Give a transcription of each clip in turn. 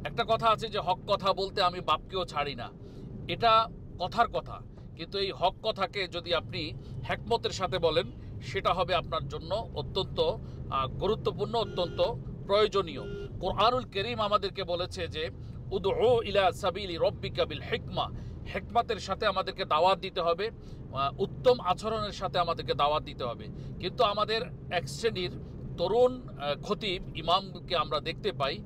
একটা কথা আছে যে হক কথা বলতে আমি বাপকেও ছাড়ি না, এটা কথার কথা, কিন্তু এই হক কথাকে যদি আপনি হিকমতের সাথে বলেন সেটা হবে আপনার জন্য অত্যন্ত গুরুত্বপূর্ণ, অত্যন্ত প্রয়োজনীয়। কোরআনুল কারীম আমাদেরকে বলেছে যে উদউ ইলা সাবিলি রব্বিকা বিল হিকমা, হিকমতের সাথে আমাদেরকে দাওয়াত দিতে হবে, উত্তম আচরণের সাথে আমাদেরকে দাওয়াত দিতে হবে। কিন্তু আমাদের এক শ্রেণীর তরুণ খতিব ইমামকে আমরা দেখতে পাই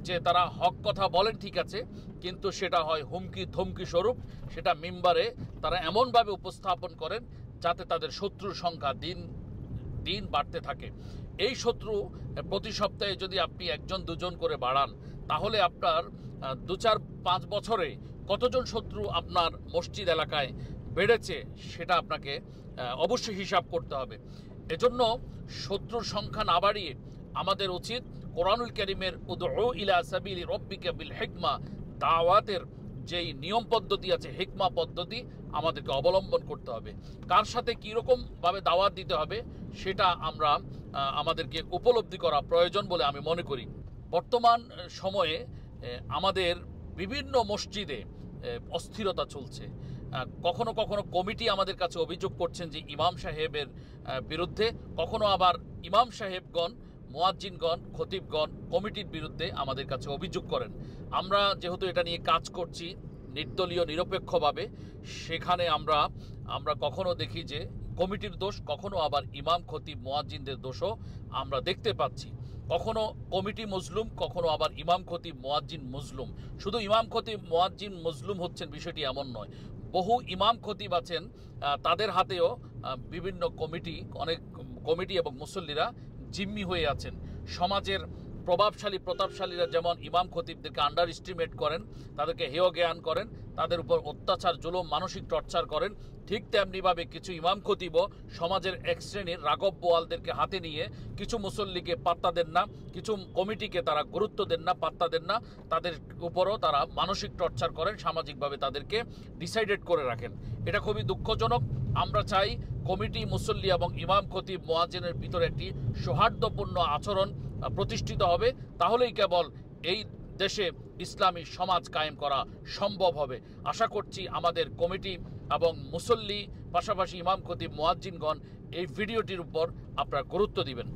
যে তারা হক কথা বলেন ঠিক আছে, কিন্তু সেটা হয় হুমকি ধমকি স্বরূপ, সেটা মিম্বারে তারা এমনভাবে উপস্থাপন করেন যাতে তাদের শত্রুর সংখ্যা দিন দিন বাড়তে থাকে। এই শত্রু প্রতি সপ্তাহে যদি আপনি একজন দুজন করে বাড়ান, তাহলে আপনার 2-4-5 বছরে কতজন শত্রু আপনার মসজিদ এলাকায় বেড়েছে সেটা আপনাকে অবশ্যই হিসাব করতে হবে। এজন্য শত্রুর সংখ্যা না বাড়িয়ে আমাদের উচিত কোরআনুল কারীমের উদউ ইলা সাবিলি রব্বিকা বিল হিকমা, দাওয়াতের যেই নিয়ম পদ্ধতি আছে, হিকমা পদ্ধতি আমাদেরকে অবলম্বন করতে হবে। কার সাথে কীরকমভাবে দাওয়াত দিতে হবে সেটা আমরা আমাদেরকে উপলব্ধি করা প্রয়োজন বলে আমি মনে করি। বর্তমান সময়ে আমাদের বিভিন্ন মসজিদে অস্থিরতা চলছে। কখনো কখনো কমিটি আমাদের কাছে অভিযোগ করছেন যে ইমাম সাহেবের বিরুদ্ধে, কখনো আবার ইমাম সাহেবগণ, মুয়াজ্জিনগণ, খতিবগণ কমিটির বিরুদ্ধে আমাদের কাছে অভিযোগ করেন। আমরা যেহেতু এটা নিয়ে কাজ করছি নির্দলীয় নিরপেক্ষভাবে, সেখানে আমরা কখনো দেখি যে কমিটির দোষ, কখনো আবার ইমাম খতিব মুয়াজ্জিনদের দোষও আমরা দেখতে পাচ্ছি। কখনো কমিটি মজলুম, কখনো আবার ইমাম খতিব মুয়াজ্জিন মজলুম। শুধু ইমাম খতিব মুয়াজ্জিন মজলুম হচ্ছেন বিষয়টি এমন নয়, বহু ইমাম খতিব আছেন তাদের হাতেও বিভিন্ন অনেক কমিটি এবং মুসল্লিরা জিম্মি হয়ে আছেন। সমাজের প্রতাপশালীরা যেমন ইমাম খতিবদেরকে আন্ডার এস্টিমেট করেন, তাদেরকে হেয় জ্ঞান করেন, তাদের উপর অত্যাচার, জুলুম, মানসিক টর্চার করেন, ঠিক তেমনিভাবে কিছু ইমাম খতিবও সমাজের এক শ্রেণীর রাগব বোয়ালদেরকে হাতে নিয়ে কিছু মুসল্লিকে পাত্তা দেন না, কিছু কমিটিকে তারা গুরুত্ব দেন না, পাত্তা দেন না, তাদের উপরও তারা মানসিক টর্চার করেন, সামাজিকভাবে তাদেরকে ডিসাইডেড করে রাখেন। এটা খুবই দুঃখজনক। আমরা চাই কমিটি, মুসল্লি এবং ইমাম খতিব মুয়াজ্জিনের ভিতরে একটি সৌহার্দ্যপূর্ণ আচরণ প্রতিষ্ঠিত হবে, তাহলেই কেবল এই দেশে ইসলামী সমাজ কায়েম করা সম্ভব হবে। আশা করছি আমাদের কমিটি এবং মুসল্লি, পাশাপাশি ইমাম খতিব মুয়াজ্জিনগণ এই ভিডিওটির উপর আপনারা গুরুত্ব দিবেন।